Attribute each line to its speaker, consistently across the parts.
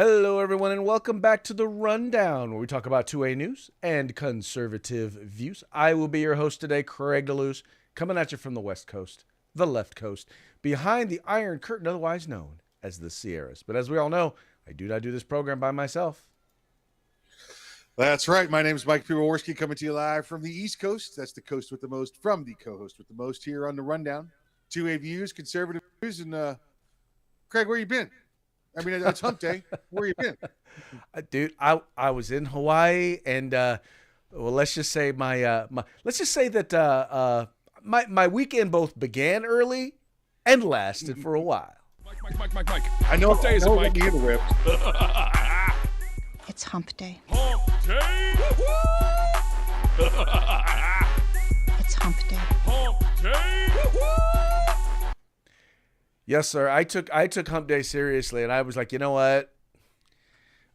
Speaker 1: Hello, everyone, and welcome back to the Rundown, where we talk about 2A news and conservative views. I will be your host today, Craig DeLuz, coming at you from the West Coast, the left coast, behind the Iron Curtain, otherwise known as the Sierras. But as we all know, I do not do this program by myself.
Speaker 2: That's right. My name is Mike Piwowarski, coming to you live from the East Coast. That's the coast with the most, from the co-host with the most here on the Rundown. 2A views, conservative views, and Craig, where you been? I mean, it's hump day. Where you been?
Speaker 1: Dude, I was in Hawaii, and well, let's just say my weekend both began early and lasted for a while.
Speaker 3: Mike.
Speaker 2: I know.
Speaker 3: What day is it, Mike?
Speaker 2: The whip.
Speaker 4: It's hump day.
Speaker 3: Hump day.
Speaker 4: It's hump day.
Speaker 3: Hump day.
Speaker 1: Yes, sir. I took Hump Day seriously, and I was like, you know what?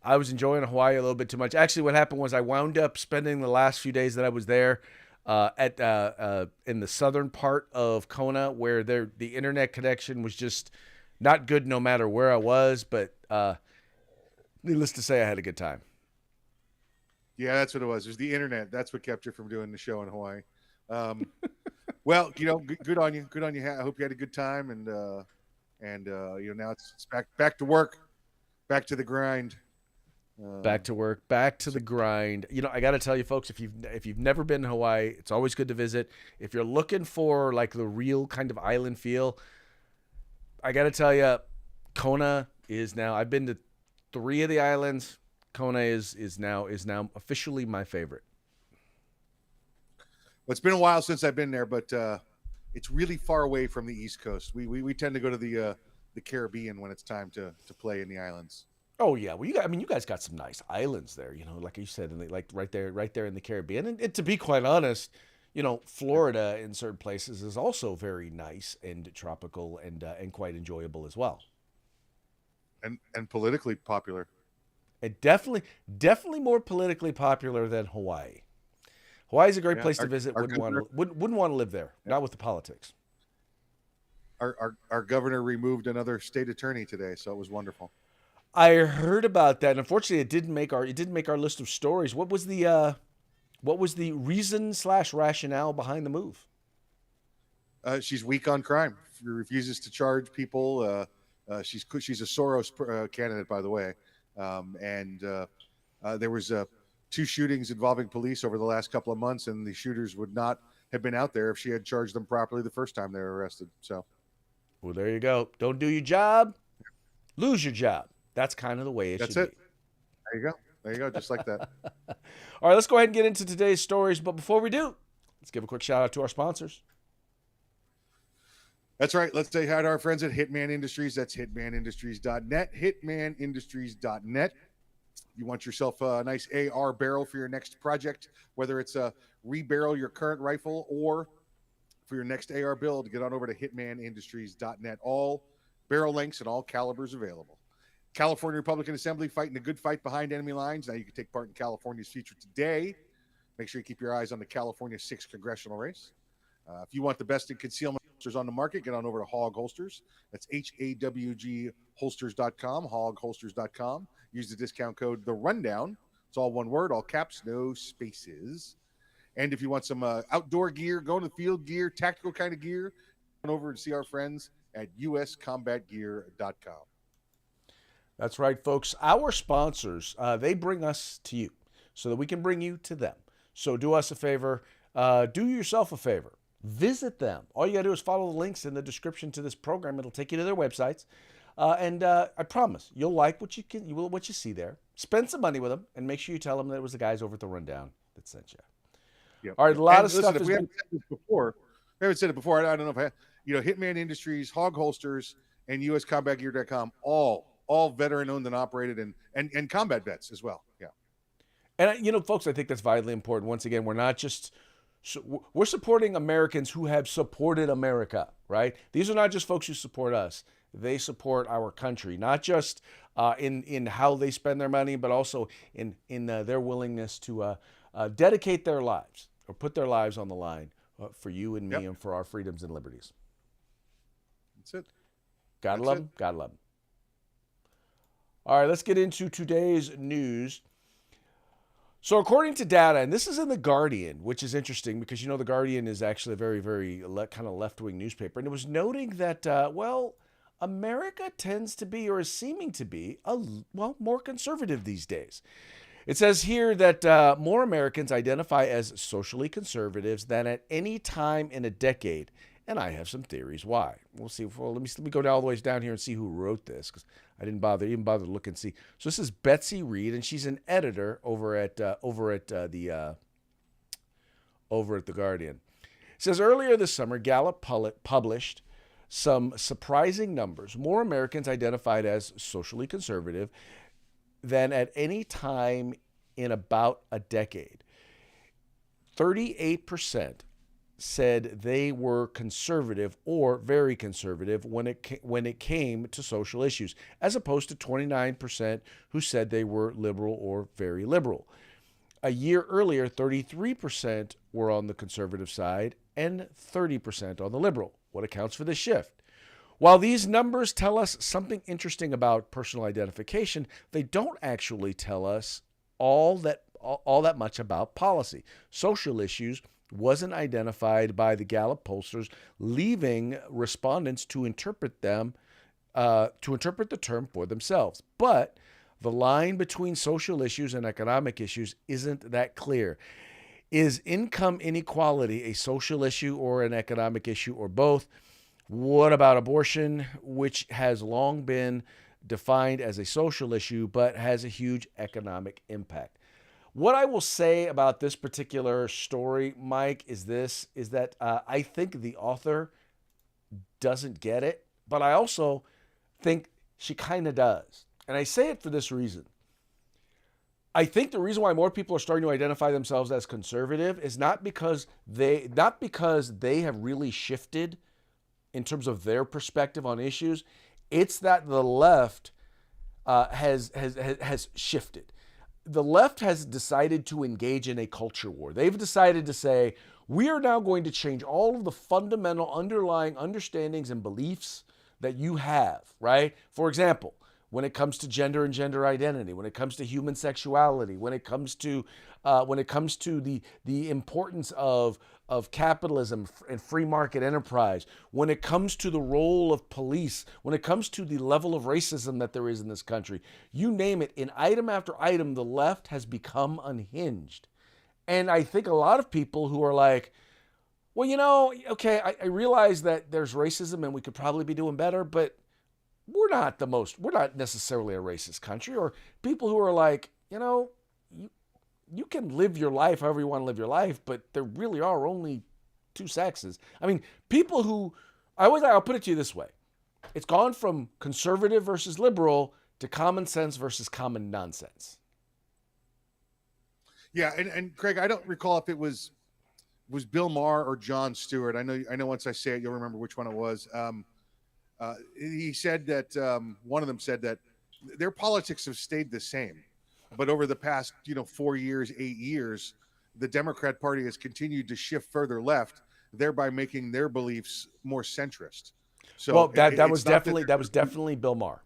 Speaker 1: I was enjoying Hawaii a little bit too much. Actually, what happened was I wound up spending the last few days that I was there in the southern part of Kona, where the internet connection was just not good no matter where I was. But needless to say, I had a good time.
Speaker 2: Yeah, that's what it was. It was the internet. That's what kept you from doing the show in Hawaii. Well, good on you. Good on you. I hope you had a good time, and now it's back to work, back to the grind.
Speaker 1: Back to work, back to the grind. I got to tell you, folks, if you've never been to Hawaii, it's always good to visit. If you're looking for like the real kind of island feel, I got to tell you, Kona is now. I've been to 3 of the islands. Kona is now officially my favorite.
Speaker 2: Well, it's been a while since I've been there, but it's really far away from the East Coast. We tend to go to the Caribbean when it's time to play in the islands.
Speaker 1: Oh yeah, well you guys got some nice islands there, like you said, and like right there in the Caribbean. And to be quite honest, Florida in certain places is also very nice and tropical and quite enjoyable as well.
Speaker 2: And politically popular.
Speaker 1: And definitely more politically popular than Hawaii. Hawaii's a great place to visit. Wouldn't want to live there, not with the politics.
Speaker 2: Our governor removed another state attorney today, so it was wonderful.
Speaker 1: I heard about that. Unfortunately, it didn't make our list of stories. What was the reason/rationale behind the move?
Speaker 2: She's weak on crime. She refuses to charge people. She's a Soros candidate, by the way. There was 2 shootings involving police over the last couple of months, and the shooters would not have been out there if she had charged them properly the first time they were arrested. So,
Speaker 1: well, there you go. Don't do your job, lose your job. That's kind of the way it should be.
Speaker 2: That's it. There you go. Just like that.
Speaker 1: All right, let's go ahead and get into today's stories. But before we do, let's give a quick shout out to our sponsors.
Speaker 2: That's right. Let's say hi to our friends at Hitman Industries. That's hitmanindustries.net. Hitmanindustries.net. You want yourself a nice AR barrel for your next project, whether it's a rebarrel your current rifle or for your next AR build, get on over to hitmanindustries.net. All barrel lengths and all calibers available. California Republican Assembly fighting a good fight behind enemy lines. Now you can take part in California's future today. Make sure you keep your eyes on the California 6th congressional race. If you want the best in concealment holsters on the market, get on over to Hog Holsters. That's HAWG holsters.com, hogholsters.com. Use the discount code The Rundown. It's all one word, all caps, no spaces. And if you want some outdoor gear, going to the field gear, tactical kind of gear, come over and see our friends at uscombatgear.com.
Speaker 1: That's right, folks. Our sponsors, they bring us to you so that we can bring you to them. So do us a favor. Do yourself a favor. Visit them. All you got to do is follow the links in the description to this program. It'll take you to their websites. And I promise you'll like what you see there. Spend some money with them and make sure you tell them that it was the guys over at the Rundown that sent you.
Speaker 2: Yep.
Speaker 1: All right, a lot of
Speaker 2: listen,
Speaker 1: stuff.
Speaker 2: If we haven't said this before, I don't know if Hitman Industries, Hog Holsters, and uscombatgear.com, all veteran owned and operated and combat vets as well. Yeah.
Speaker 1: And folks, I think that's vitally important. Once again, we're supporting Americans who have supported America, right? These are not just folks who support us. They support our country, not just in how they spend their money, but also in their willingness to dedicate their lives or put their lives on the line for you and me and for our freedoms and liberties.
Speaker 2: That's it.
Speaker 1: Gotta love them. Gotta love them. All right, let's get into today's news. So according to data, and this is in The Guardian, which is interesting because, The Guardian is actually a very, very kind of left-wing newspaper. And it was noting that, America tends to be, or is seeming to be, more conservative these days. It says here that more Americans identify as socially conservatives than at any time in a decade. And I have some theories why. We'll see. Well, let me go all the way down here and see who wrote this, because I didn't even bother to look and see. So this is Betsy Reed, and she's an editor over at the Guardian. It says earlier this summer, Gallup published some surprising numbers. More Americans identified as socially conservative than at any time in about a decade. 38% said they were conservative or very conservative when it came to social issues, as opposed to 29% who said they were liberal or very liberal. A year earlier, 33% were on the conservative side and 30% on the liberal. What accounts for this shift? While these numbers tell us something interesting about personal identification, they don't actually tell us all that much about policy. Social issues wasn't identified by the Gallup pollsters, leaving respondents to interpret the term for themselves. But the line between social issues and economic issues isn't that clear. Is income inequality a social issue or an economic issue, or both? What about abortion, which has long been defined as a social issue but has a huge economic impact? What I will say about this particular story, Mike, is that I think the author doesn't get it, but I also think she kind of does. And I say it for this reason. I think the reason why more people are starting to identify themselves as conservative is not because they have really shifted in terms of their perspective on issues. It's that the left has shifted. The left has decided to engage in a culture war. They've decided to say, we are now going to change all of the fundamental underlying understandings and beliefs that you have, right? For example, when it comes to gender and gender identity, when it comes to human sexuality, when it comes to the importance of capitalism and free market enterprise, when it comes to the role of police, when it comes to the level of racism that there is in this country, you name it, in item after item, the left has become unhinged. And I think a lot of people who are like, well, okay, I realize that there's racism and we could probably be doing better, but we're not necessarily a racist country. Or people who are like, you can live your life however you want to live your life, but there really are only two sexes. I mean, people who, I'll put it to you this way. It's gone from conservative versus liberal to common sense versus common nonsense.
Speaker 2: Yeah, and Craig, I don't recall if it was Bill Maher or Jon Stewart. I know once I say it, you'll remember which one it was. He said that one of them said that their politics have stayed the same, but over the past 4 years, 8 years, the Democrat Party has continued to shift further left, thereby making their beliefs more centrist. So,
Speaker 1: well, that was definitely Bill Maher.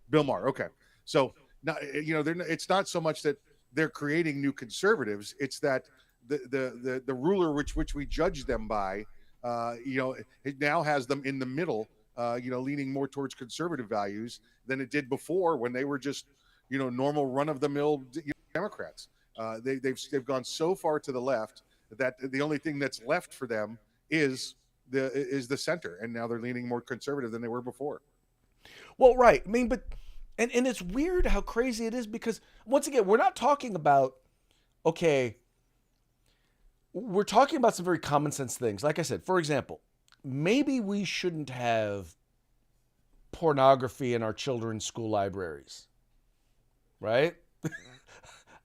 Speaker 2: Bill Maher, okay. So now it's not so much that they're creating new conservatives; it's that the ruler which we judge them by, it now has them in the middle. Leaning more towards conservative values than it did before, when they were just, normal run-of-the-mill Democrats. They've gone so far to the left that the only thing that's left for them is the center, and now they're leaning more conservative than they were before.
Speaker 1: Well, right. I mean, but and it's weird how crazy it is, because once again, we're not talking about, okay, we're talking about some very common sense things. Like I said, for example, maybe we shouldn't have pornography in our children's school libraries, right?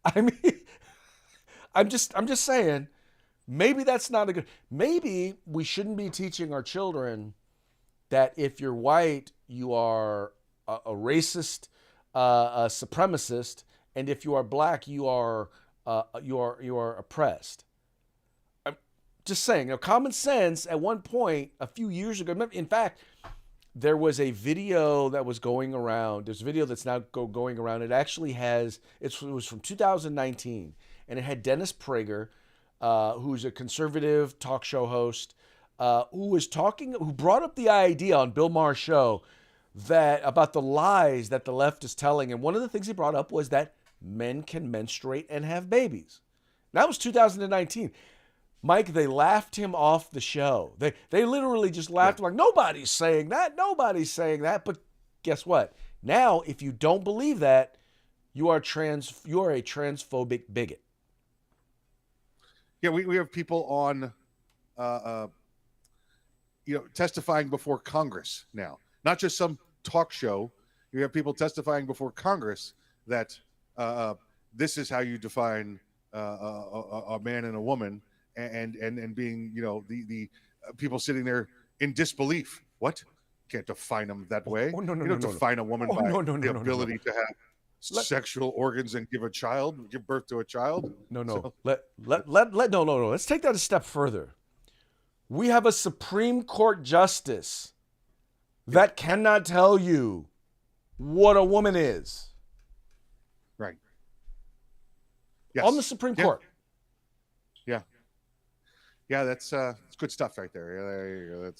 Speaker 1: I mean, I'm just saying, maybe that's not a good. Maybe we shouldn't be teaching our children that if you're white, you are a racist, a supremacist, and if you are black, you are oppressed. Just saying, common sense at one point, a few years ago, in fact, there was a video that was going around. There's a video that's now going around. It actually has, it was from 2019, and it had Dennis Prager, who's a conservative talk show host, who brought up the idea on Bill Maher's show that about the lies that the left is telling. And one of the things he brought up was that men can menstruate and have babies. That was 2019. Mike, they laughed him off the show. They literally just laughed like, nobody's saying that. Nobody's saying that. But guess what? Now, if you don't believe that, you are a transphobic bigot.
Speaker 2: Yeah, we have people on, testifying before Congress now. Not just some talk show. You have people testifying before Congress that this is how you define a man and a woman, and being, the people sitting there in disbelief. What? Can't define them that way.
Speaker 1: Oh, no,
Speaker 2: you don't define a woman by the ability to have sexual organs and give birth to a child.
Speaker 1: No.
Speaker 2: So,
Speaker 1: No. Let's take that a step further. We have a Supreme Court justice that cannot tell you what a woman is.
Speaker 2: right. Yes.
Speaker 1: On the Supreme Court.
Speaker 2: Yeah, that's it's good stuff right there. Yeah, there you go.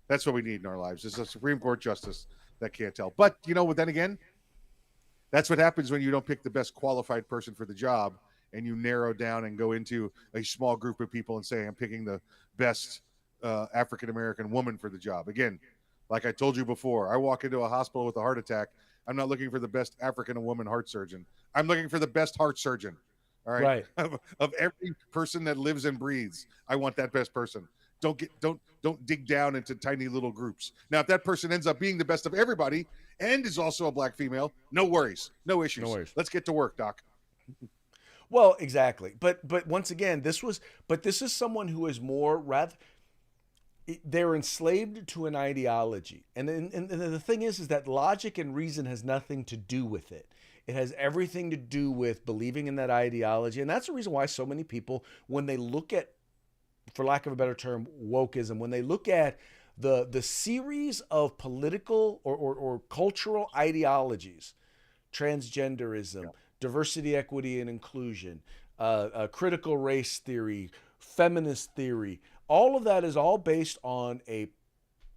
Speaker 2: That's what we need in our lives. Is a Supreme Court justice that can't tell. But then again, that's what happens when you don't pick the best qualified person for the job, and you narrow down and go into a small group of people and say, I'm picking the best African American woman for the job. Again, like I told you before, I walk into a hospital with a heart attack. I'm not looking for the best African woman heart surgeon. I'm looking for the best heart surgeon. All right. Of every person that lives and breathes, I want that best person. Don't dig down into tiny little groups. Now, if that person ends up being the best of everybody and is also a black female, no worries, no issues.
Speaker 1: No worries.
Speaker 2: Let's get to work, Doc.
Speaker 1: Well, exactly. But once again, this is someone who is they're enslaved to an ideology. And the thing is that logic and reason has nothing to do with it. It has everything to do with believing in that ideology. And that's the reason why so many people, when they look at, for lack of a better term, wokeism, when they look at the series of political or cultural ideologies, transgenderism, diversity, equity, and inclusion, critical race theory, feminist theory, all of that is all based on a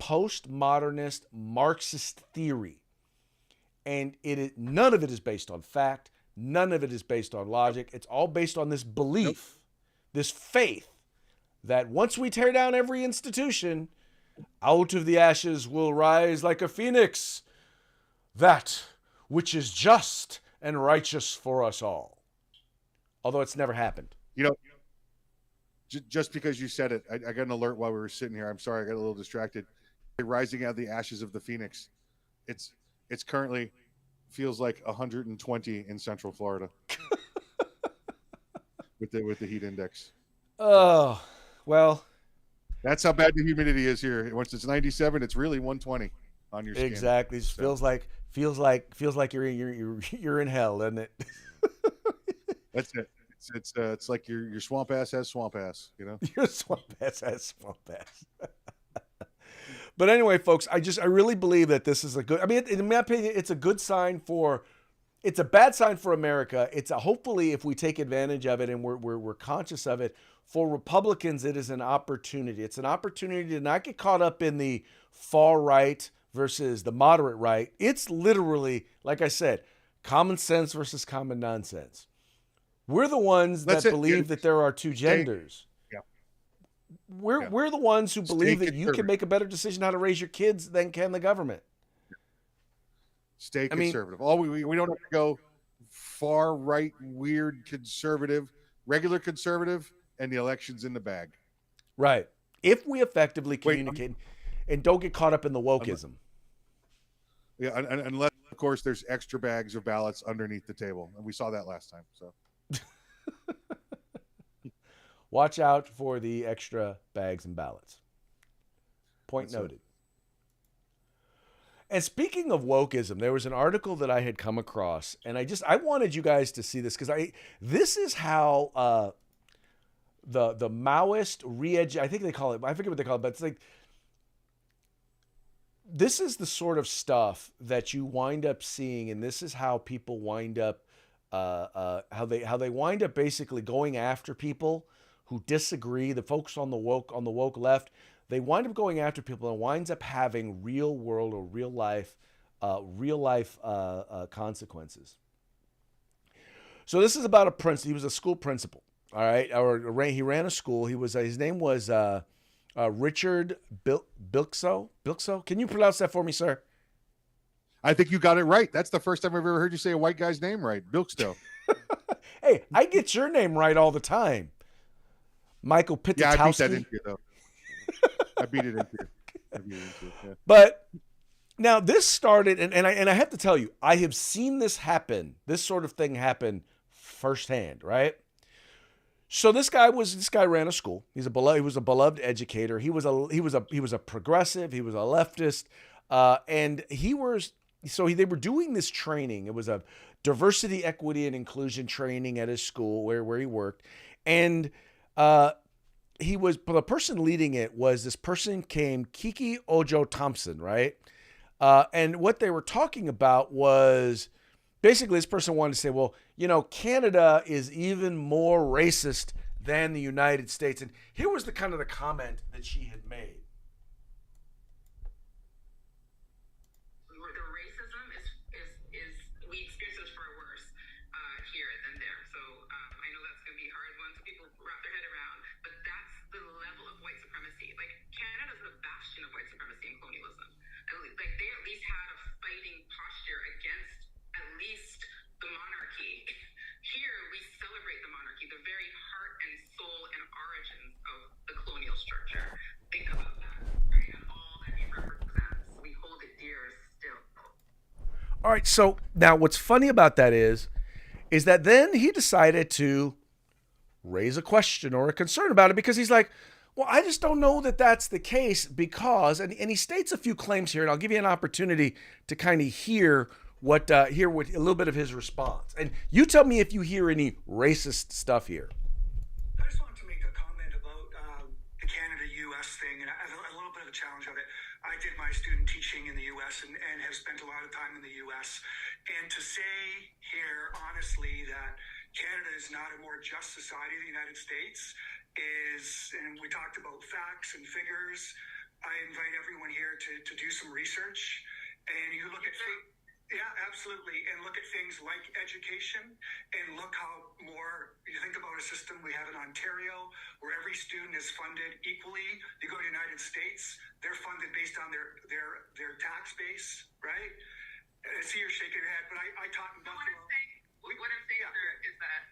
Speaker 1: postmodernist Marxist theory. And none of it is based on fact. None of it is based on logic. It's all based on this belief, this faith, that once we tear down every institution, out of the ashes will rise like a phoenix that which is just and righteous for us all. Although it's never happened.
Speaker 2: Just because you said it, I got an alert while we were sitting here. I'm sorry, I got a little distracted. Rising out of the ashes of the phoenix. It's currently feels like 120 in Central Florida with the heat index.
Speaker 1: Oh, well,
Speaker 2: that's how bad the humidity is here. Once it's 97, it's really 120 on your skin.
Speaker 1: Exactly. It feels like you're in hell, doesn't it?
Speaker 2: That's it. It's like your swamp ass has swamp ass.
Speaker 1: Your swamp ass has swamp ass. But anyway, folks, I really believe that this is in my opinion, it's a good sign it's a bad sign for America. Hopefully, if we take advantage of it and we're conscious of it, for Republicans, it is an opportunity. It's an opportunity to not get caught up in the far right versus the moderate right. It's literally, like I said, common sense versus common nonsense. We're the ones that believe that there are two genders. We're the ones who believe that you can make a better decision how to raise your kids than can the government.
Speaker 2: Stay conservative. We don't have to go far right, weird conservative, regular conservative, and the election's in the bag.
Speaker 1: Right. If we effectively communicate and don't get caught up in the wokeism.
Speaker 2: Yeah, unless of course there's extra bags of ballots underneath the table, and we saw that last time. So.
Speaker 1: Watch out for the extra bags and ballots. Point noted. And speaking of wokeism, there was an article that I had come across, and I wanted you guys to see this because this is how the Maoist I think they call it, I forget what they call it, but it's like this is the sort of stuff that you wind up seeing, and this is how people wind up, how they wind up basically going after people who disagree. The folks on the woke left, they wind up going after people and winds up having real world or real life consequences. So this is about a prince. He was a school principal. All right, he ran a school. His name was Richard Bilkso. Bilkso. Can you pronounce that for me, sir?
Speaker 2: I think you got it right. That's the first time I've ever heard you say a white guy's name right. Bilksto.
Speaker 1: Hey, I get your name right all the time. Michael Pitotowski.
Speaker 2: Yeah, I beat that into you, though. I beat it into you. Yeah.
Speaker 1: But now this started, and I have to tell you, I have seen this happen, this sort of thing happen firsthand, right? So this guy ran a school. He was a beloved educator. He was a progressive. He was a leftist, and they were doing this training. It was a diversity, equity, and inclusion training at his school where he worked, and the person leading it was this person named Kiki Ojo Thompson, right? And what they were talking about was basically this person wanted to say, well, Canada is even more racist than the United States. And here was the comment that she had made.
Speaker 5: The racism is we experience this far worse here than there. So I know that's going to be a hard one for people to wrap their head around, but that's the level of white supremacy. Like, Canada's a bastion of white supremacy and colonialism. Like, they at least had a fighting posture against at least the monarchy. Here, we celebrate the monarchy, the very heart and soul and origins of the colonial structure. Think about that, right? And all that it represents. We hold it dear still.
Speaker 1: All right, so now what's funny about that is that then he decided to raise a question or a concern about it, because he's like, well, I just don't know that that's the case because, and he states a few claims here, and I'll give you an opportunity to kind of hear what a little bit of his response. And you tell me if you hear any racist stuff here.
Speaker 6: I just wanted to make a comment about the Canada-U.S. thing, and a little bit of a challenge of it. I did my student teaching in the U.S. and have spent a lot of time in the U.S. And to say here, honestly, that Canada is not a more just society than the United States is, and we talked about facts and figures. I invite everyone here to do some research, and you look at things. Yeah, absolutely. And look at things like education, and look how you think about a system we have in Ontario where every student is funded equally. You go to the United States, they're funded based on their tax base, right? I see you're shaking your head, but I taught in Buffalo.
Speaker 5: What I'm saying, sir, is that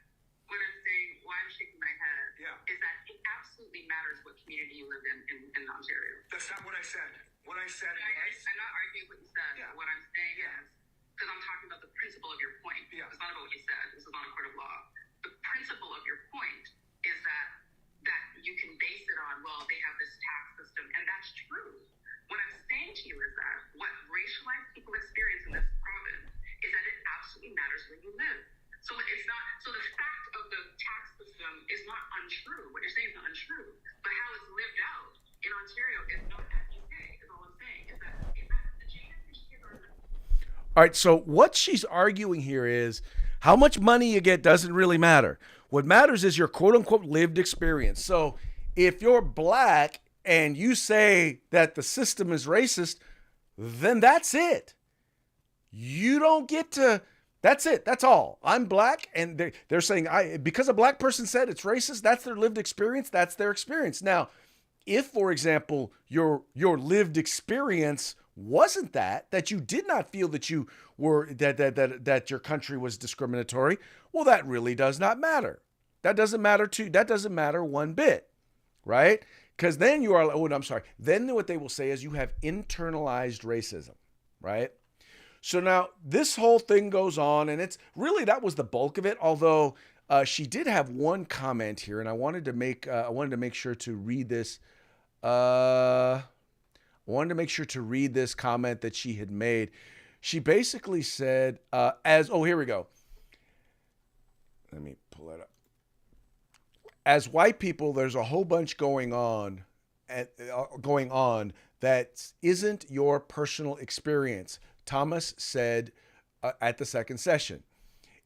Speaker 5: why I'm shaking my head is that it absolutely matters what community you live in Ontario.
Speaker 6: That's not what I said. What I said was...
Speaker 5: I'm not arguing what you said.
Speaker 6: Yeah.
Speaker 5: What I'm saying is, because I'm talking about the principle of your point.
Speaker 6: Yeah.
Speaker 5: It's not about what you said. This is not a court of law. The principle of your point is that you can base it on, well, they have this tax system, and that's true. What I'm saying to you is that what racialized people experience in this province is that it absolutely matters where you live. So it's not. So the fact of the tax system is not untrue. What you're saying is not untrue, but how it's lived out in Ontario is not as you say. Is all I'm saying. Is that the change is or
Speaker 1: All right, so what she's arguing here is how much money you get doesn't really matter. What matters is your quote-unquote lived experience. So if you're black and you say that the system is racist, then that's it. You don't get to... That's it. That's all. I'm black, and they're saying because a black person said it's racist, that's their lived experience. That's their experience. Now, if, for example, your lived experience wasn't that you did not feel that you were that your country was discriminatory, well, that really does not matter. That doesn't matter one bit, right? Because then you are. Oh, I'm sorry. Then what they will say is you have internalized racism, right? So now this whole thing goes on, and it's really, that was the bulk of it. Although she did have one comment here, and I wanted to make sure to read this. I wanted to make sure to read this comment that she had made. She basically said, here we go. Let me pull that up. As white people, there's a whole bunch going on, going on that isn't your personal experience. Thomas said at the second session,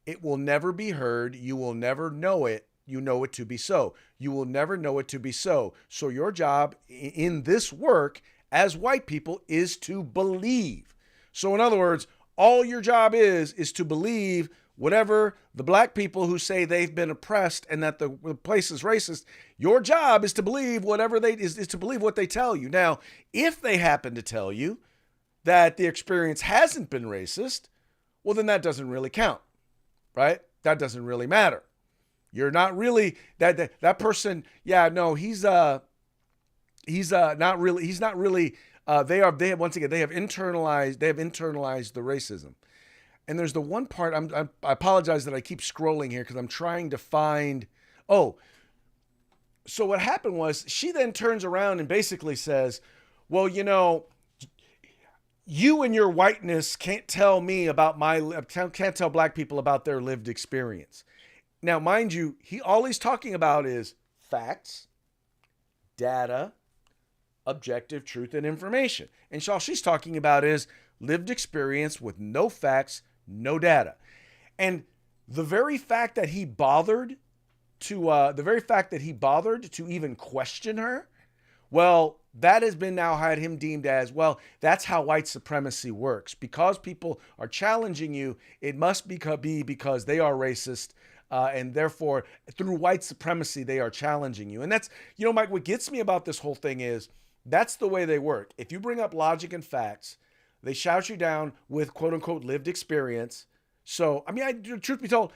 Speaker 1: it will never be heard. You will never know it. You know it to be so. You will never know it to be so. So your job in this work as white people is to believe. So in other words, all your job is to believe whatever the black people who say they've been oppressed and that the place is racist. Your job is to believe whatever is to believe what they tell you. Now, if they happen to tell you that the experience hasn't been racist, well, then that doesn't really count, right? That doesn't really matter. You're not really that person. Yeah, no, he's not really. They have internalized the racism. And there's the one part I apologize that I keep scrolling here because I'm trying to find. Oh, so what happened was she then turns around and basically says, "Well, you know, you and your whiteness can't tell me about can't tell black people about their lived experience." Now, mind you, all he's talking about is facts, data, objective truth, and information. And all she's talking about is lived experience with no facts, no data. And the very fact that he bothered to even question her, well, that has been now had him deemed as, well, that's how white supremacy works. Because people are challenging you, it must be because they are racist. And therefore, through white supremacy, they are challenging you. And that's, Mike, what gets me about this whole thing is that's the way they work. If you bring up logic and facts, they shout you down with quote unquote lived experience. So, truth be told,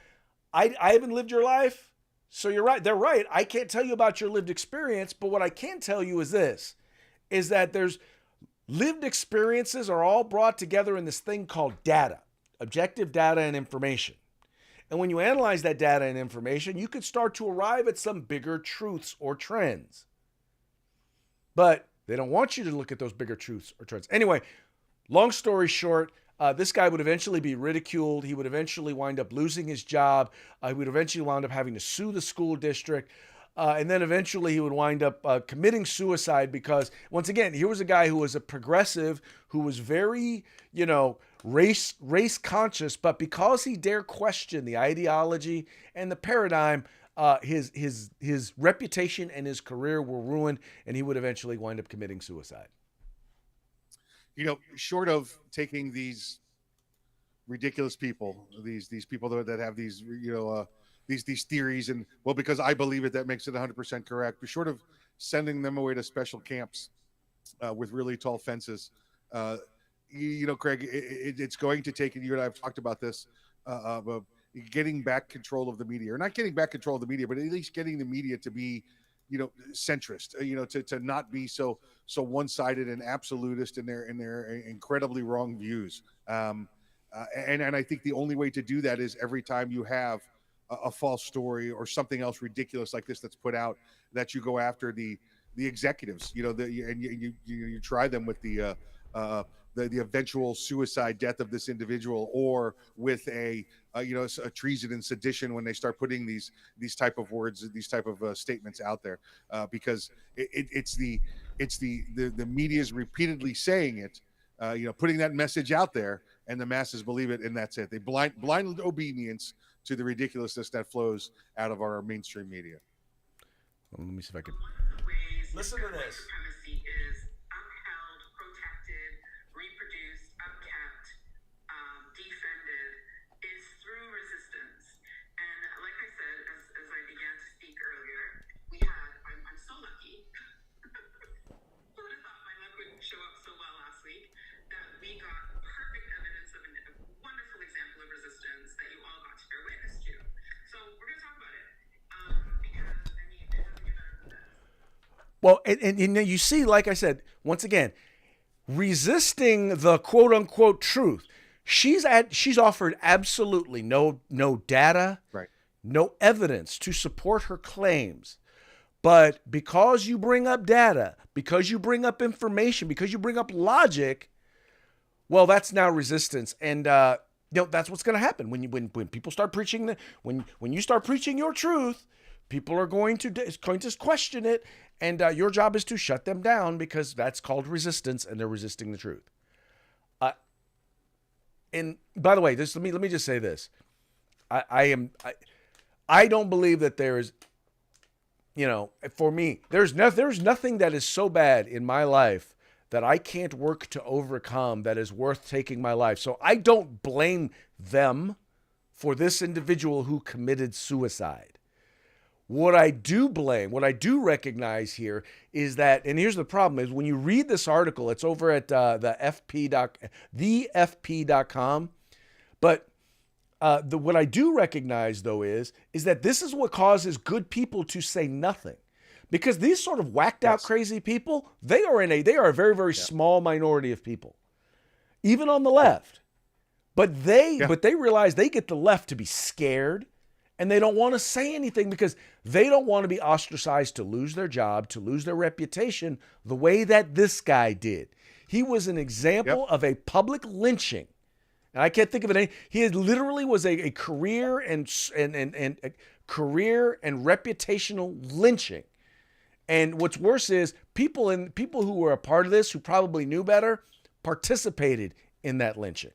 Speaker 1: I haven't lived your life. So you're right. They're right. I can't tell you about your lived experience. But what I can tell you is this, is that there's lived experiences are all brought together in this thing called data, objective data and information. And when you analyze that data and information, you could start to arrive at some bigger truths or trends. But they don't want you to look at those bigger truths or trends. Anyway, long story short, this guy would eventually be ridiculed. He would eventually wind up losing his job. He would eventually wind up having to sue the school district. And then eventually he would wind up committing suicide because, once again, here was a guy who was a progressive, who was very, race conscious, but because he dare question the ideology and the paradigm, his reputation and his career were ruined, and he would eventually wind up committing suicide.
Speaker 2: Short of taking these ridiculous people, these people that have these, these theories, and well, because I believe it, that makes it 100% correct. But short of sending them away to special camps with really tall fences, Craig, it's going to take, and you and I have talked about this, getting back control of the media, or not getting back control of the media, but at least getting the media to be, centrist, to not be so one-sided and absolutist in their incredibly wrong views. And I think the only way to do that is every time you have a false story or something else ridiculous like this that's put out, that you go after the executives, and you try them with the eventual suicide death of this individual, or with a treason and sedition when they start putting these type of words, these type of statements out there, because it's the media's repeatedly saying it, putting that message out there, and the masses believe it, and that's it. They blind obedience to the ridiculousness that flows out of our mainstream media.
Speaker 1: Well, let me see if I can
Speaker 5: listen to this. Supremacy is upheld, protected, reproduced, upkept, defended, is through resistance. And like I said, as I began to speak earlier, I'm so lucky. Who would have thought my luck would show up so well last week, that we got perfect evidence of a wonderful example of resistance that you all got to bear witness to. So we're going to talk about it. Because, it doesn't get better than this.
Speaker 1: Well, and you see, like I said, once again, resisting the quote unquote truth. She's offered absolutely no data,
Speaker 2: right,
Speaker 1: no evidence to support her claims. But because you bring up data, because you bring up information, because you bring up logic, well, that's now resistance. And that's what's going to happen when people start preaching when you start preaching your truth. People are going to question it, And your job is to shut them down because that's called resistance, and they're resisting the truth. And by the way, let me just say this. I don't believe that there is, for me, there's nothing that is so bad in my life that I can't work to overcome that is worth taking my life. So I don't blame them for this individual who committed suicide. What I do recognize here is that, and here's the problem, is when you read this article, it's over at thefp.com. But what I do recognize, though, is that this is what causes good people to say nothing. Because these sort of whacked out crazy people, they are a very, very small minority of people, even on the left. But they realize they get the left to be scared, and they don't want to say anything because they don't want to be ostracized, to lose their job, to lose their reputation the way that this guy did. He was an example of a public lynching. And I can't think of it. He literally was a career and reputational lynching. And what's worse is people who were a part of this, who probably knew better, participated in that lynching.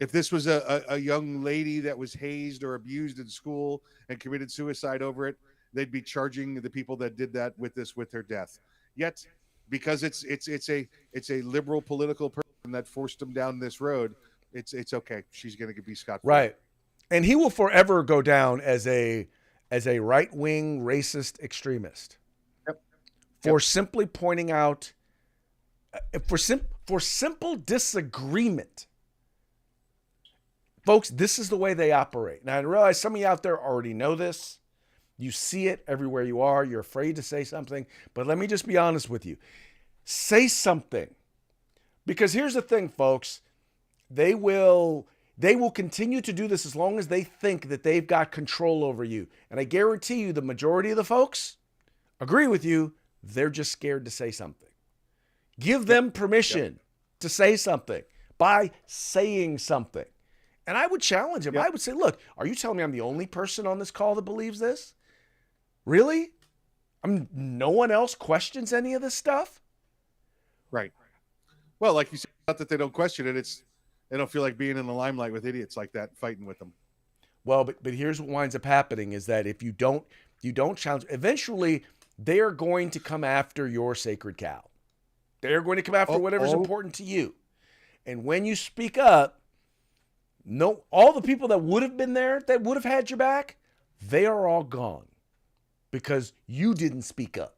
Speaker 2: If this was a young lady that was hazed or abused in school and committed suicide over it, they'd be charging the people that did that with her death. Yet, because it's a liberal political person that forced them down this road, it's okay. She's going to be scot-free.
Speaker 1: Right. And he will forever go down as a right-wing racist extremist. For simply pointing out, for simple disagreement. Folks, this is the way they operate. Now, I realize some of you out there already know this. You see it everywhere you are. You're afraid to say something. But let me just be honest with you. Say something. Because here's the thing, folks. They will continue to do this as long as they think that they've got control over you. And I guarantee you the majority of the folks agree with you. They're just scared to say something. Give them permission to say something by saying something. And I would challenge him. I would say, look, are you telling me I'm the only person on this call that believes this? Really? No one else questions any of this stuff?
Speaker 2: Right. Well, like you said, not that they don't question it. They don't feel like being in the limelight with idiots like that, fighting with them.
Speaker 1: Well, but here's what winds up happening is that if you don't challenge, eventually they are going to come after your sacred cow. They're going to come after whatever's important to you. And when you speak up, all the people that would have been there, that would have had your back, they are all gone because you didn't speak up.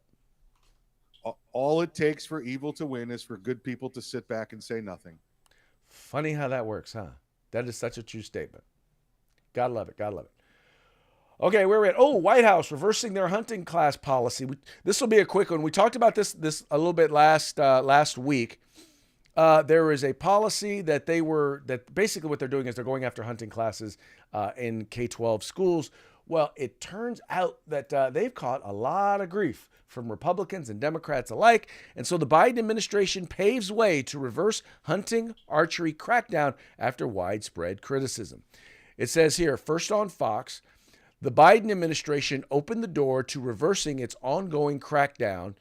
Speaker 2: All it takes for evil to win is for good people to sit back and say nothing.
Speaker 1: Funny how that works, huh? That is such a true statement. Gotta love it. Gotta love it. Okay, where are we at? Oh, White House reversing their hunting class policy. This will be a quick one. We talked about this a little bit last week. There is a policy that basically what they're doing is they're going after hunting classes in K-12 schools. Well, it turns out that they've caught a lot of grief from Republicans and Democrats alike. And so the Biden administration paves way to reverse hunting archery crackdown after widespread criticism. It says here, first on Fox, the Biden administration opened the door to reversing its ongoing crackdown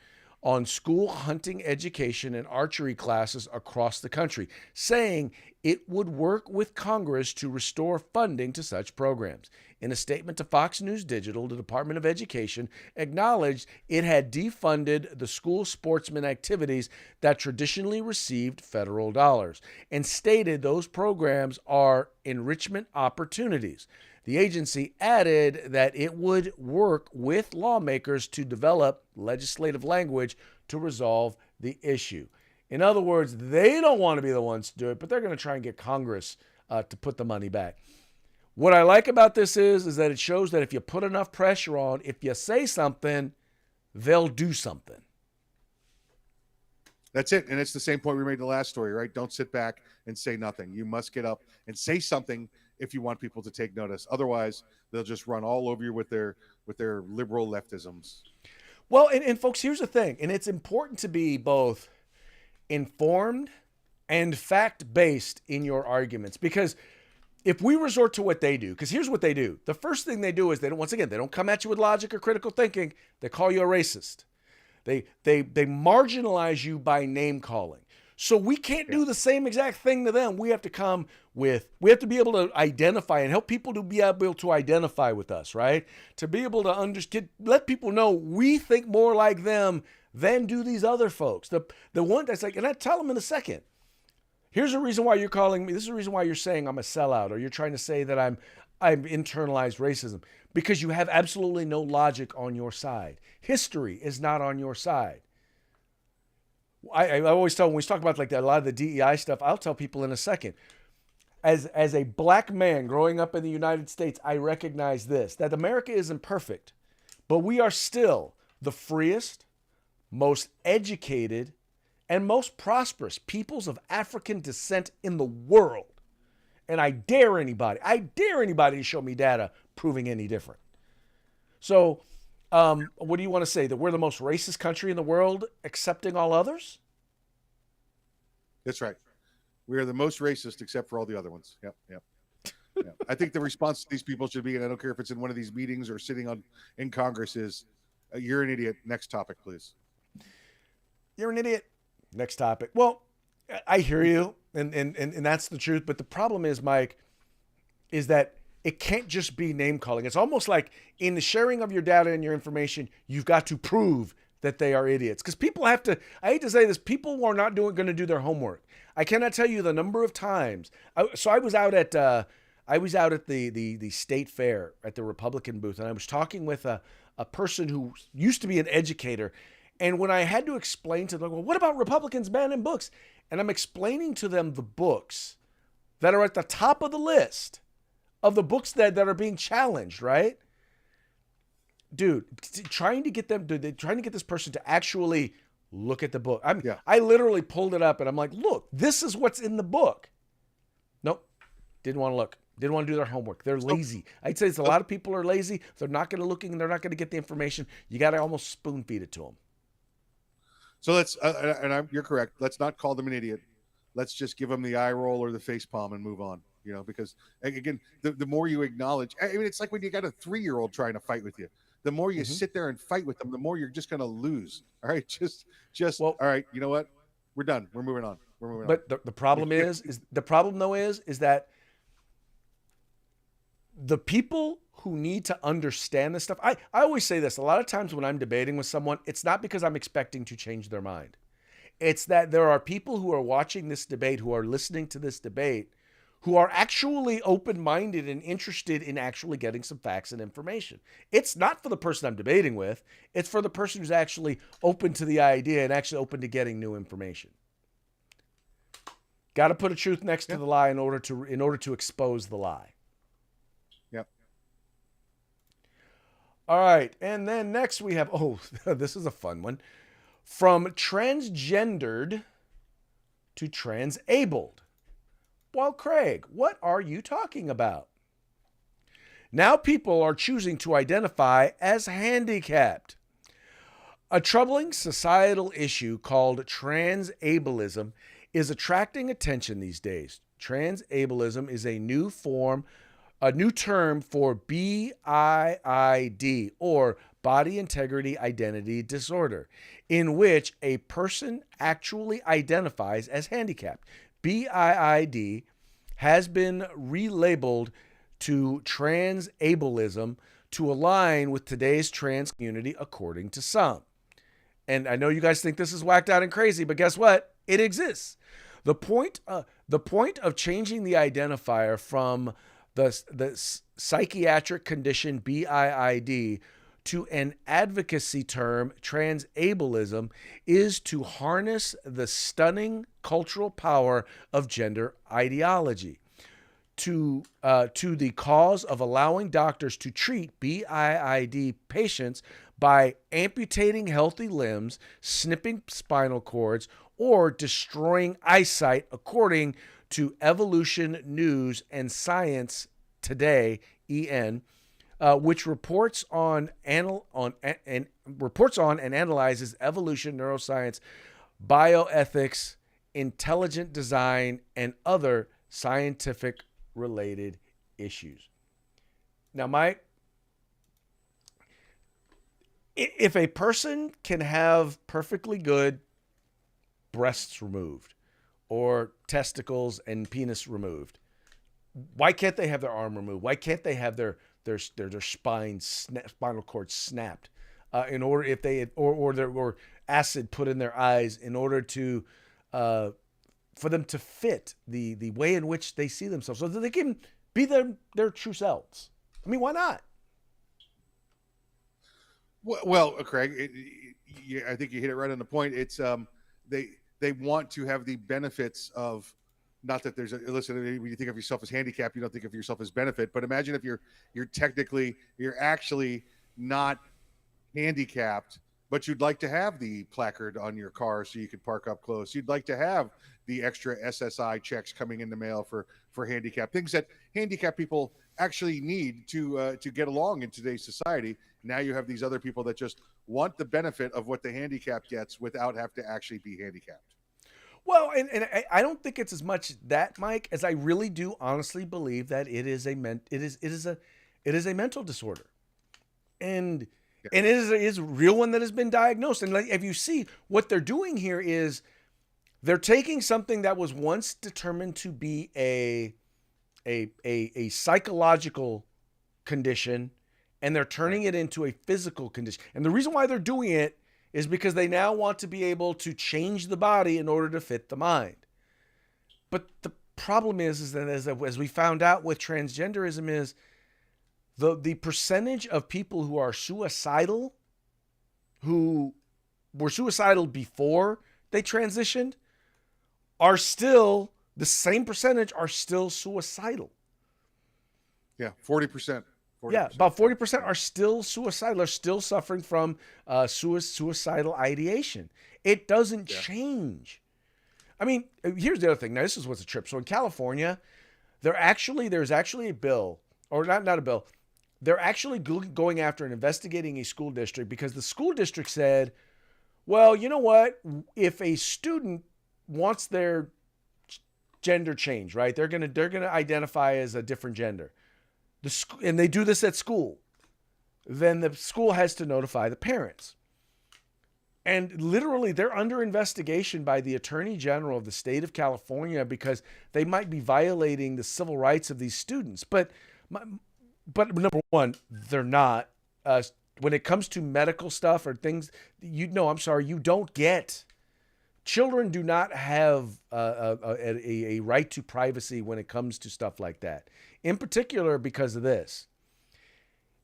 Speaker 1: on school hunting education and archery classes across the country, saying it would work with Congress to restore funding to such programs. In a statement to Fox News Digital, the Department of Education acknowledged it had defunded the school sportsman activities that traditionally received federal dollars and stated those programs are enrichment opportunities. The agency added that it would work with lawmakers to develop legislative language to resolve the issue. In other words, they don't want to be the ones to do it, but they're going to try and get Congress to put the money back. What I like about this is that it shows that if you put enough pressure on, if you say something, they'll do something.
Speaker 2: That's it. And it's the same point we made in the last story, right? Don't sit back and say nothing. You must get up and say something if you want people to take notice. Otherwise, they'll just run all over you with their liberal leftisms.
Speaker 1: Well, and folks, here's the thing. And it's important to be both informed and fact-based in your arguments, because if we resort to what they do, because here's what they do. The first thing they do is they don't come at you with logic or critical thinking. They call you a racist. They marginalize you by name calling. So we can't do the same exact thing to them. We have to be able to identify and help people to be able to identify with us, right? To be able to understand, let people know we think more like them than do these other folks. The one that's like, and I tell them in a second, here's the reason why you're calling me. This is the reason why you're saying I'm a sellout, or you're trying to say that I'm internalized racism, because you have absolutely no logic on your side. History is not on your side. I always tell, when we talk about like that, a lot of the DEI stuff, I'll tell people in a second. As a black man growing up in the United States, I recognize this, that America isn't perfect, but we are still the freest, most educated, and most prosperous peoples of African descent in the world. And I dare anybody to show me data proving any different. So, what do you want to say? That we're the most racist country in the world, accepting all others?
Speaker 2: That's right. We are the most racist except for all the other ones. Yep. Yeah. I think the response to these people should be, and I don't care if it's in one of these meetings or sitting in Congress, is you're an idiot. Next topic, please.
Speaker 1: You're an idiot. Next topic. Well, I hear you, and that's the truth. But the problem is, Mike, is that it can't just be name calling. It's almost like in the sharing of your data and your information, you've got to prove that they are idiots. Because people have to, I hate to say this, people are not going to do their homework. I cannot tell you the number of times. I was out at the state fair at the Republican booth, and I was talking with a person who used to be an educator. And when I had to explain to them, well, what about Republicans banning books? And I'm explaining to them the books that are at the top of the list of the books that are being challenged, right? Dude, trying to get this person to actually look at the book. I literally pulled it up and I'm like, look, this is what's in the book. Nope. Didn't want to look. Didn't want to do their homework. They're lazy. I'd say it's a lot of people are lazy. They're not going to look and they're not going to get the information. You got to almost spoon feed it to them.
Speaker 2: So you're correct. Let's not call them an idiot. Let's just give them the eye roll or the face palm and move on. Because again, the more you acknowledge, I mean, it's like when you got a 3-year-old trying to fight with you. The more you sit there and fight with them, the more you're just going to lose. All right, all right. You know what? We're done. We're moving on.
Speaker 1: But the problem is that the people who need to understand this stuff. I always say this. A lot of times when I'm debating with someone, it's not because I'm expecting to change their mind. It's that there are people who are watching this debate, who are listening to this debate, who are actually open-minded and interested in actually getting some facts and information. It's not for the person I'm debating with. It's for the person who's actually open to the idea and actually open to getting new information. Got to put a truth next to the lie in order to expose the lie.
Speaker 2: Yep.
Speaker 1: All right, and then next we have, this is a fun one. From transgendered to transabled. Well, Craig, what are you talking about? Now people are choosing to identify as handicapped. A troubling societal issue called transableism is attracting attention these days. Transableism is a new term for BIID, or body integrity identity disorder, in which a person actually identifies as handicapped. BIID has been relabeled to transableism to align with today's trans community, according to some. And I know you guys think this is whacked out and crazy, but guess what? It exists. The point of changing the identifier from the psychiatric condition BIID to an advocacy term, transableism, is to harness the stunning cultural power of gender ideology to the cause of allowing doctors to treat BIID patients by amputating healthy limbs, snipping spinal cords, or destroying eyesight, according to Evolution News and Science Today, EN, which reports on and analyzes evolution, neuroscience, bioethics, intelligent design, and other scientific related issues. Now, Mike, if a person can have perfectly good breasts removed or testicles and penis removed, why can't they have their arm removed? Why can't they have their spinal cord snapped in order if they or acid put in their eyes in order to for them to fit the way in which they see themselves so that they can be their true selves? I mean, why not?
Speaker 2: Well, Craig, I think you hit it right on the point. It's they want to have the benefits of, not that there's a, listen, when you think of yourself as handicapped, you don't think of yourself as benefit, but imagine if you're actually not handicapped, but you'd like to have the placard on your car so you could park up close. You'd like to have the extra SSI checks coming in the mail for handicap, things that handicapped people actually need to get along in today's society. Now you have these other people that just want the benefit of what the handicapped gets without have to actually be handicapped.
Speaker 1: Well, and I don't think it's as much that, Mike, as I really do honestly believe that it is a mental disorder, and it is a real one that has been diagnosed. And like, if you see what they're doing here is they're taking something that was once determined to be a psychological condition, and they're turning it into a physical condition. And the reason why they're doing it is because they now want to be able to change the body in order to fit the mind. But the problem is that as we found out with transgenderism is the percentage of people who are suicidal, who were suicidal before they transitioned, are still, the same percentage are still suicidal.
Speaker 2: Yeah, 40%.
Speaker 1: Yeah, about 40% are still suicidal, are still suffering from suicidal ideation. It doesn't change. I mean, here's the other thing. Now, this is what's a trip. So in California, there's actually a bill, or not a bill. They're actually going after and investigating a school district because the school district said, well, you know what? If a student wants their gender changed, right? They're gonna identify as a different gender. And they do this at school, then the school has to notify the parents. And literally, they're under investigation by the Attorney General of the state of California because they might be violating the civil rights of these students. But number one, they're not. When it comes to medical stuff or things, you don't get. Children do not have a right to privacy when it comes to stuff like that. In particular, because of this.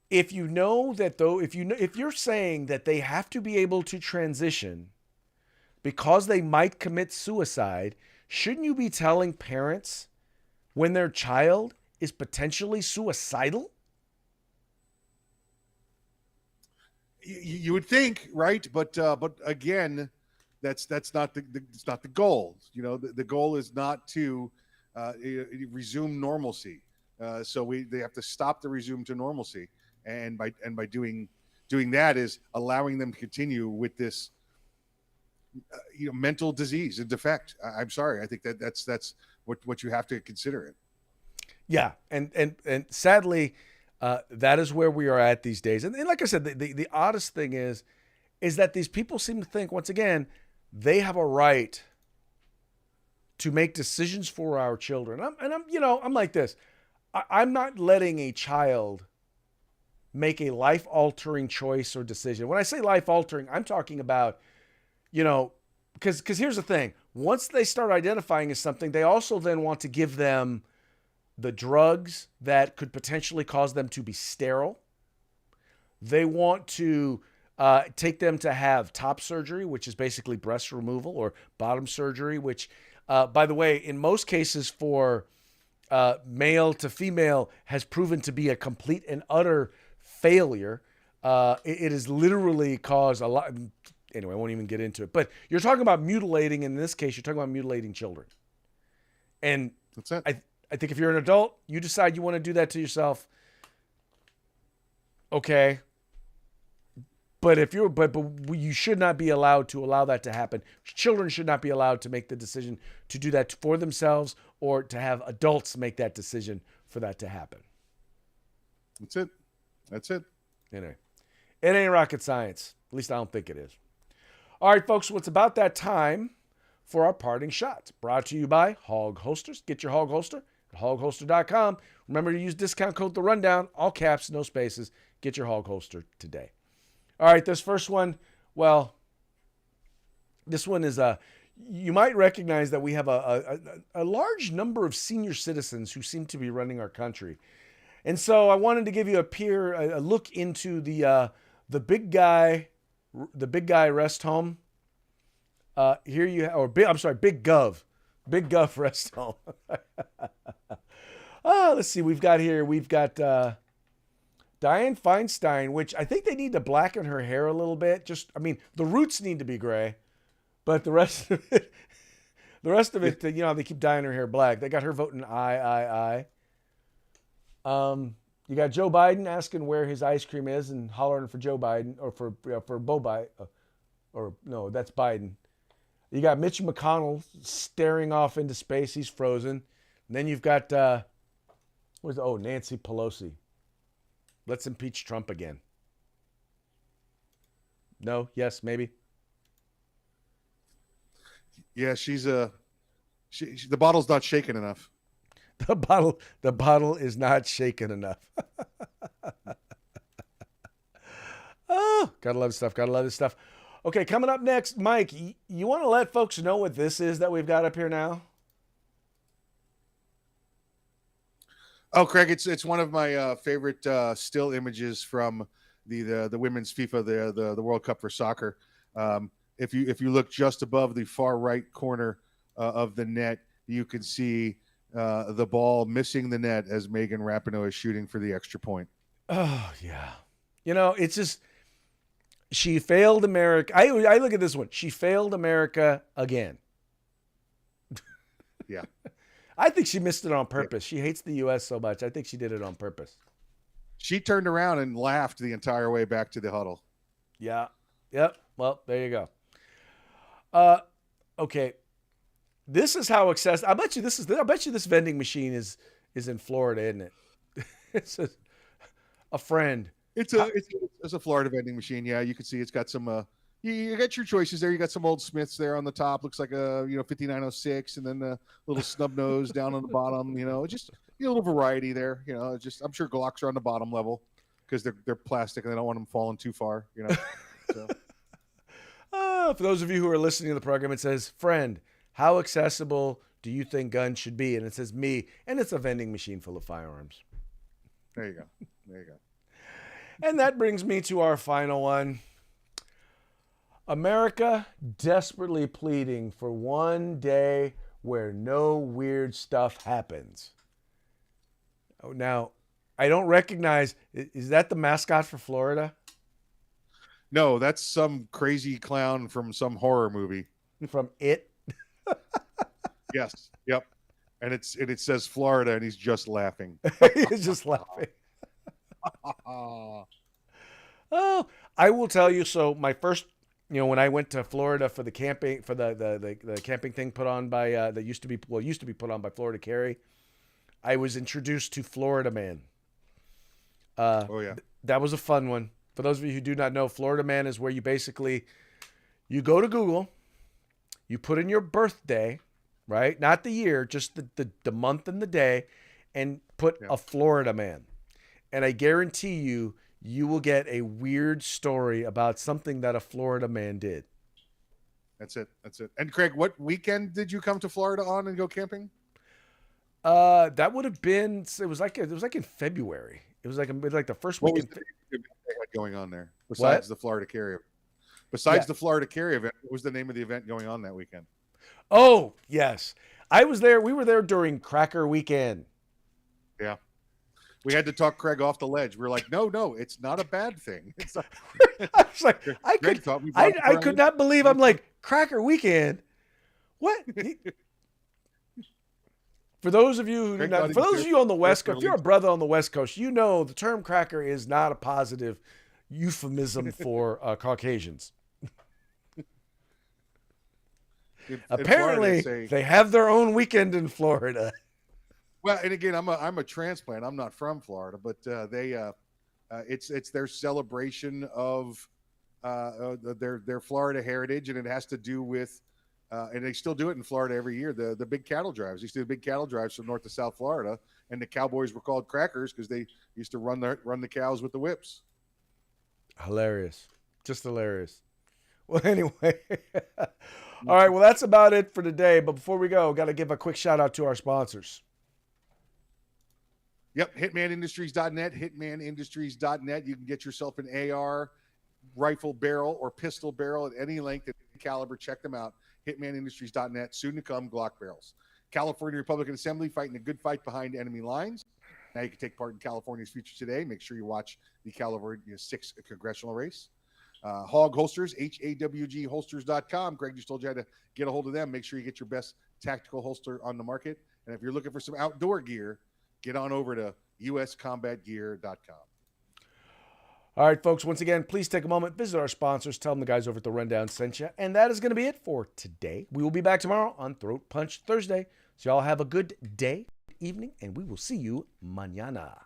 Speaker 1: If you know that if you're saying that they have to be able to transition because they might commit suicide, shouldn't you be telling parents when their child is potentially suicidal?
Speaker 2: You would think, right? But again, that's not the goal. You know, the goal is not to resume normalcy. So they have to stop the resume to normalcy, and by doing that is allowing them to continue with this mental disease and defect. I'm sorry, I think that's what you have to consider it.
Speaker 1: Yeah, and sadly, that is where we are at these days. And like I said, the oddest thing is that these people seem to think, once again, they have a right to make decisions for our children. I'm like this. I'm not letting a child make a life-altering choice or decision. When I say life-altering, I'm talking about, because here's the thing. Once they start identifying as something, they also then want to give them the drugs that could potentially cause them to be sterile. They want to take them to have top surgery, which is basically breast removal, or bottom surgery, which, by the way, in most cases for male to female has proven to be a complete and utter failure. It has literally caused a lot. Anyway, I won't even get into it. But you're talking about mutilating. In this case, you're talking about mutilating children. And
Speaker 2: that's it.
Speaker 1: I think if you're an adult, you decide you want to do that to yourself. Okay. But if you're, but you should not be allowed to allow that to happen. Children should not be allowed to make the decision to do that for themselves, or to have adults make that decision for that to happen.
Speaker 2: That's it. That's it.
Speaker 1: Anyway, it ain't rocket science. At least I don't think it is. All right, folks. Well, it's about that time for our parting shots. Brought to you by Hog Holsters. Get your Hog Holster at hogholster.com. Remember to use discount code The Rundown, all caps, no spaces. Get your Hog Holster today. All right, this first one, well, this one is you might recognize that we have a large number of senior citizens who seem to be running our country. And so I wanted to give you a look into the big guy rest home. Here you Big Gov rest home. Let's see, we've got Dianne Feinstein, which I think they need to blacken her hair a little bit. The roots need to be gray, but the rest of it, they keep dyeing her hair black. They got her voting aye. You got Joe Biden asking where his ice cream is and hollering for Joe Biden, or for Bo Biden, or no, that's Biden. You got Mitch McConnell staring off into space. He's frozen. And then you've got Nancy Pelosi. Let's impeach Trump again. No, yes, maybe.
Speaker 2: Yeah, the bottle's not shaken enough.
Speaker 1: The bottle is not shaken enough. Oh, gotta love this stuff. Okay, coming up next, Mike, you want to let folks know what this is that we've got up here now?
Speaker 2: Oh, Craig, it's one of my favorite still images from the women's FIFA, the World Cup for soccer. If you look just above the far right corner of the net, you can see the ball missing the net as Megan Rapinoe is shooting for the extra point.
Speaker 1: Oh yeah, it's just she failed America. I look at this one. She failed America again.
Speaker 2: Yeah.
Speaker 1: I think she missed it on purpose. She hates the U.S. so much. I think she did it on purpose.
Speaker 2: She turned around and laughed the entire way back to the huddle.
Speaker 1: Yeah. Yep. Well, there you go. Okay. This is how accessible. I bet you this vending machine is in Florida, isn't it? It's a friend.
Speaker 2: It's a Florida vending machine. Yeah, you can see it's got some. You got your choices there. You got some Old Smiths there on the top. Looks like a 5906, and then the little snub nose down on the bottom. Just a little variety there. I'm sure Glocks are on the bottom level because they're plastic and they don't want them falling too far. So.
Speaker 1: For those of you who are listening to the program, it says, "Friend, how accessible do you think guns should be?" And it says me, and it's a vending machine full of firearms.
Speaker 2: There you go.
Speaker 1: And that brings me to our final one. America desperately pleading for one day where no weird stuff happens. Oh, now, I don't recognize, is that the mascot for Florida?
Speaker 2: No, that's some crazy clown from some horror movie.
Speaker 1: From It?
Speaker 2: Yes. Yep. And it says Florida, and he's just laughing.
Speaker 1: He's just laughing. Oh, I will tell you. So my first, when I went to Florida for the camping, for the camping thing put on by that used to be put on by Florida Carry, I was introduced to Florida Man.
Speaker 2: Oh yeah,
Speaker 1: that was a fun one. For those of you who do not know, Florida Man is where you go to Google, you put in your birthday, right? Not the year, just the month and the day, and put a Florida Man. And I guarantee you will get a weird story about something that a Florida man did.
Speaker 2: That's it. And Craig, what weekend did you come to Florida on and go camping?
Speaker 1: That would have been. It was like in February. It was like the first weekend.
Speaker 2: What was the event they had going on there besides the Florida Carry? Besides the Florida Carry event, what was the name of the event going on that weekend?
Speaker 1: Oh yes, I was there. We were there during Cracker Weekend.
Speaker 2: Yeah. We had to talk Craig off the ledge. We were like, no, it's not a bad thing. It's not...
Speaker 1: I was like, I could not believe. I'm like, Cracker Weekend? What? For those of you on the West Coast, if you're a brother on the West Coast, the term cracker is not a positive. euphemism for Caucasians.
Speaker 2: In
Speaker 1: Apparently,
Speaker 2: Florida,
Speaker 1: they have their own weekend in Florida.
Speaker 2: well, and again, I'm a transplant. I'm not from Florida, but it's their celebration of their Florida heritage, and it has to do with and they still do it in Florida every year. The big cattle drives. They used to do big cattle drives from North to South Florida, and the cowboys were called crackers because they used to run the cows with the whips.
Speaker 1: Hilarious. Just hilarious. Well, anyway. All right. Well, that's about it for today. But before we go, got to give a quick shout out to our sponsors.
Speaker 2: Yep, hitmanindustries.net, hitmanindustries.net. You can get yourself an AR rifle barrel or pistol barrel at any length, at any caliber. Check them out. Hitmanindustries.net. Soon to come, Glock barrels. California Republican Assembly fighting a good fight behind enemy lines. Now you can take part in California's future today. Make sure you watch the California 6th congressional race. Hog Holsters, HAWGholsters.com. Greg just told you how to get a hold of them. Make sure you get your best tactical holster on the market. And if you're looking for some outdoor gear, get on over to uscombatgear.com.
Speaker 1: All right, folks, once again, please take a moment, visit our sponsors, tell them the guys over at The Rundown sent you. And that is going to be it for today. We will be back tomorrow on Throat Punch Thursday. So y'all have a good day, evening, and we will see you mañana.